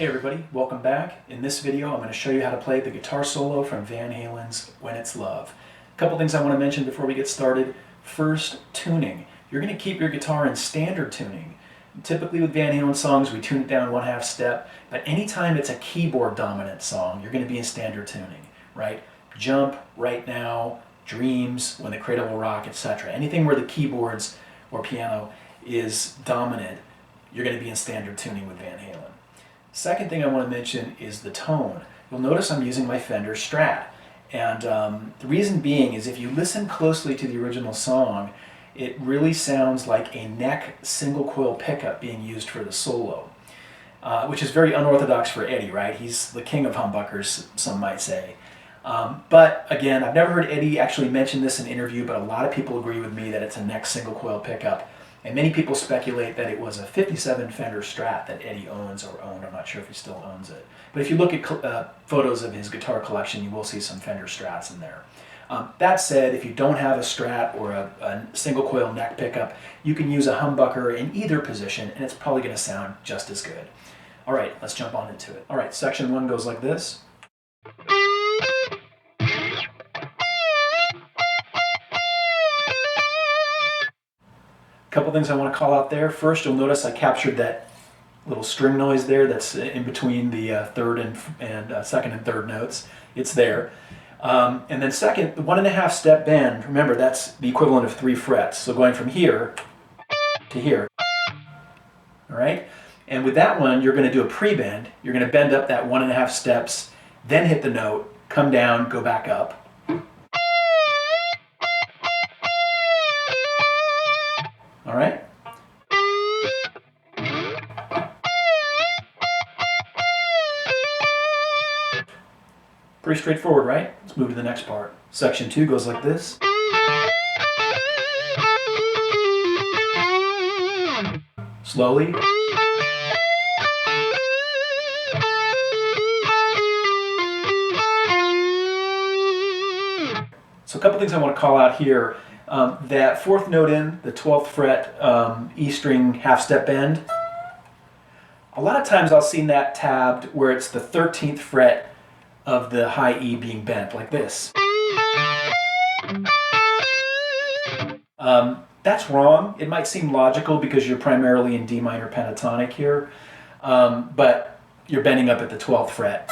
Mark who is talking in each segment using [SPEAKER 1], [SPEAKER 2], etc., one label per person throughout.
[SPEAKER 1] Hey everybody, welcome back. In this video I'm going to show you how to play the guitar solo from Van Halen's When It's Love. A couple things I want to mention before we get started. First, tuning. You're going to keep your guitar in standard tuning. Typically with Van Halen songs we tune it down 1/2 step, but anytime it's a keyboard dominant song you're going to be in standard tuning, right? Jump, Right Now, Dreams, When the Cradle Will Rock, etc. Anything where the keyboards or piano is dominant, you're going to be in standard tuning with Van Halen. Second thing I want to mention is the tone. You'll notice I'm using my Fender Strat. And the reason being is if you listen closely to the original song, it really sounds like a neck single coil pickup being used for the solo, which is very unorthodox for Eddie, right? He's the king of humbuckers, some might say. But again, I've never heard Eddie actually mention this in an interview, but a lot of people agree with me that it's a neck single coil pickup. And many people speculate that it was a 57 Fender Strat that Eddie owns or owned. I'm not sure if he still owns it. But if you look at photos of his guitar collection, you will see some Fender Strats in there. That said, if you don't have a Strat or a single coil neck pickup, you can use a humbucker in either position and it's probably going to sound just as good. All right, let's jump on into it. All right, section 1 goes like this. Couple things I want to call out there. First, you'll notice I captured that little string noise there that's in between the second and third notes. It's there. And then second, the 1.5 step bend, remember that's the equivalent of 3 frets. So going from here to here. All right? And with that one, you're going to do a pre-bend. You're going to bend up that 1.5 steps, then hit the note, come down, go back up. All right? Pretty straightforward, right? Let's move to the next part. Section 2 goes like this. Slowly. So a couple things I want to call out here. That 4th note in, the 12th fret E string half step bend, a lot of times I'll see that tabbed where it's the 13th fret of the high E being bent, like this. That's wrong. It might seem logical because you're primarily in D minor pentatonic here, but you're bending up at the 12th fret.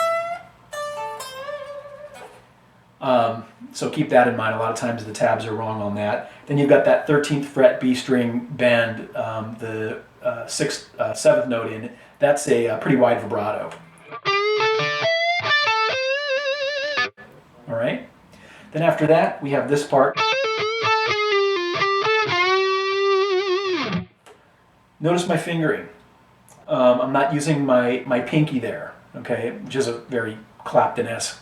[SPEAKER 1] So keep that in mind. A lot of times the tabs are wrong on that. Then you've got that 13th fret B string bend, the 7th note in. That's a pretty wide vibrato. All right. Then after that, we have this part. Notice my fingering. I'm not using my pinky there, okay, which is a very Clapton-esque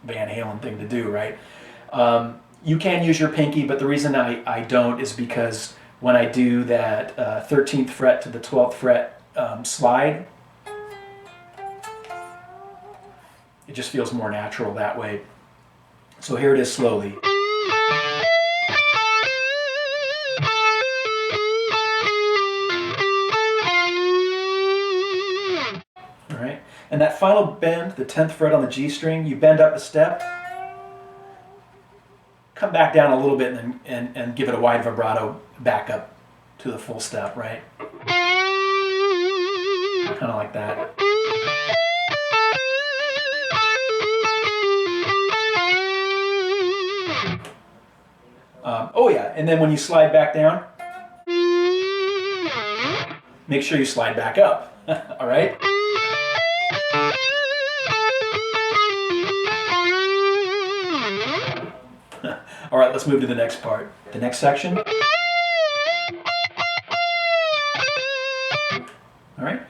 [SPEAKER 1] Van Halen thing to do, right? You can use your pinky, but the reason I don't is because when I do that 13th fret to the 12th fret slide, it just feels more natural that way. So here it is slowly. All right, and that final bend, the 10th fret on the G string, you bend up a step, come back down a little bit and give it a wide vibrato back up to the full step, right? Kind of like that. Oh yeah, and then when you slide back down, make sure you slide back up, all right? All right, let's move to the next part. The next section. All right,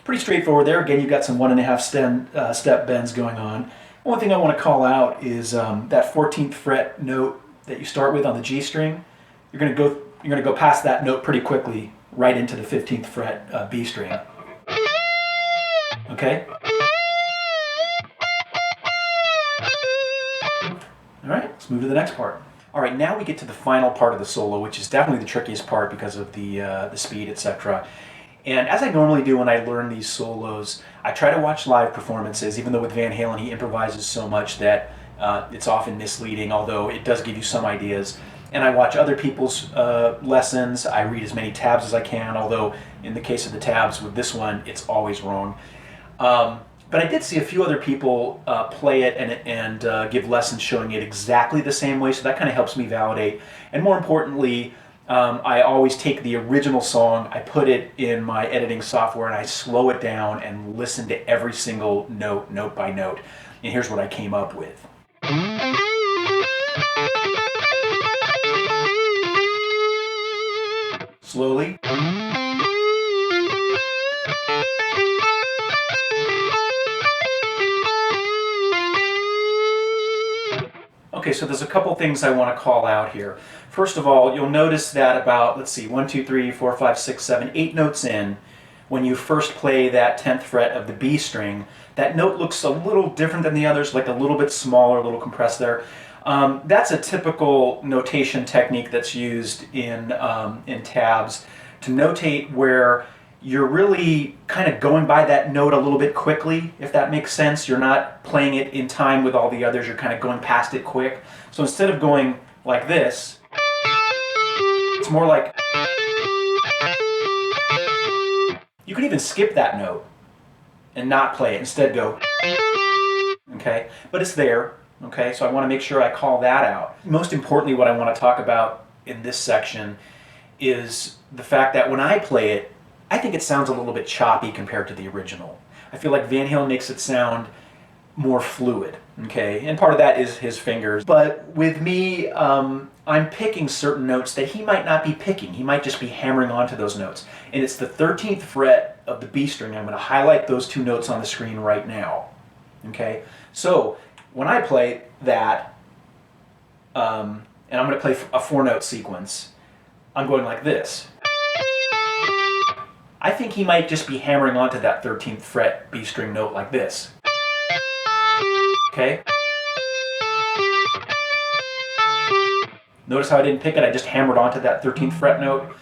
[SPEAKER 1] pretty straightforward there. Again, you've got some 1.5 step bends going on. One thing I want to call out is that 14th fret note that you start with on the G string. You're going to go past that note pretty quickly, right into the 15th fret B string. Okay. All right, let's move to the next part. All right, now we get to the final part of the solo, which is definitely the trickiest part because of the speed, etc. And as I normally do when I learn these solos, I try to watch live performances, even though with Van Halen he improvises so much that it's often misleading, although it does give you some ideas. And I watch other people's lessons. I read as many tabs as I can, although in the case of the tabs with this one, it's always wrong. But I did see a few other people play it and give lessons showing it exactly the same way, so that kind of helps me validate. And more importantly, I always take the original song, I put it in my editing software, and I slow it down and listen to every single note, note by note. And here's what I came up with. Slowly. Okay, so there's a couple things I want to call out here. First of all, you'll notice that about, let's see, 1, 2, 3, 4, 5, 6, 7, 8 notes in, when you first play that 10th fret of the B string, that note looks a little different than the others, like a little bit smaller, a little compressed there. That's a typical notation technique that's used in tabs to notate where you're really kind of going by that note a little bit quickly, if that makes sense. You're not playing it in time with all the others, you're kind of going past it quick. So instead of going like this, it's more like... You could even skip that note and not play it, instead go... Okay, but it's there, okay, so I want to make sure I call that out. Most importantly, what I want to talk about in this section is the fact that when I play it, I think it sounds a little bit choppy compared to the original. I feel like Van Halen makes it sound more fluid, okay? And part of that is his fingers. But with me, I'm picking certain notes that he might not be picking. He might just be hammering onto those notes. And it's the 13th fret of the B string. I'm going to highlight those two notes on the screen right now, okay? So when I play that, and I'm going to play a 4-note sequence, I'm going like this. I think he might just be hammering onto that 13th fret B string note like this. Okay? Notice how I didn't pick it, I just hammered onto that 13th fret note.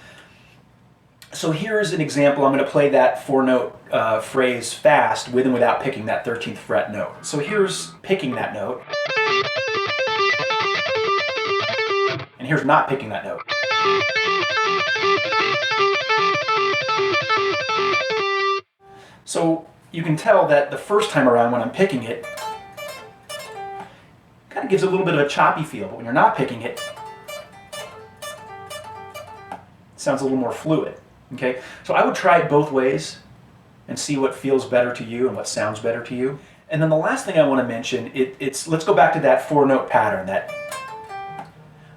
[SPEAKER 1] So here's an example. I'm going to play that 4-note phrase fast with and without picking that 13th fret note. So here's picking that note. And here's not picking that note. So you can tell that the first time around when I'm picking it, kind of gives a little bit of a choppy feel, but when you're not picking it, it sounds a little more fluid. Okay? So I would try it both ways and see what feels better to you and what sounds better to you. And then the last thing I want to mention, let's go back to that 4-note pattern.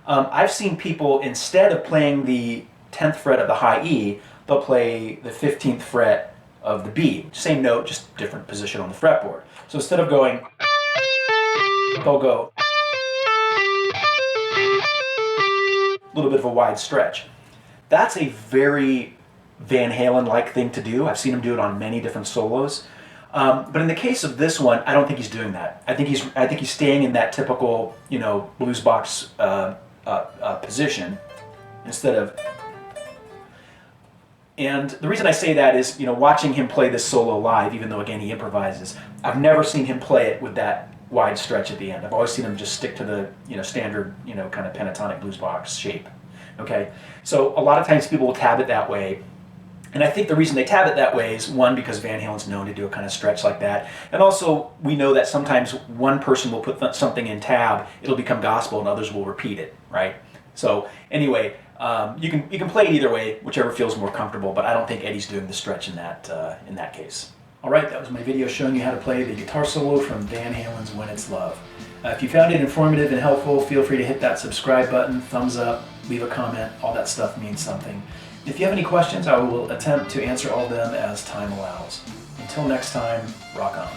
[SPEAKER 1] I've seen people, instead of playing the 10th fret of the high E, they'll play the 15th fret of the B. Same note, just different position on the fretboard. So instead of going, they'll go a little bit of a wide stretch. That's a very Van Halen-like thing to do. I've seen him do it on many different solos. But in the case of this one, I don't think he's doing that. I think he's staying in that typical, blues box position instead of. And the reason I say that is, watching him play this solo live, even though again he improvises, I've never seen him play it with that wide stretch at the end. I've always seen him just stick to the standard, kind of pentatonic blues box shape. Okay, so a lot of times people will tab it that way. And I think the reason they tab it that way is, one, because Van Halen's known to do a kind of stretch like that. And also, we know that sometimes one person will put something in tab, it'll become gospel, and others will repeat it, right? So anyway, you can play it either way, whichever feels more comfortable, but I don't think Eddie's doing the stretch in that case. All right, that was my video showing you how to play the guitar solo from Van Halen's When It's Love. If you found it informative and helpful, feel free to hit that subscribe button, thumbs up, leave a comment. All that stuff means something. If you have any questions, I will attempt to answer all of them as time allows. Until next time, rock on.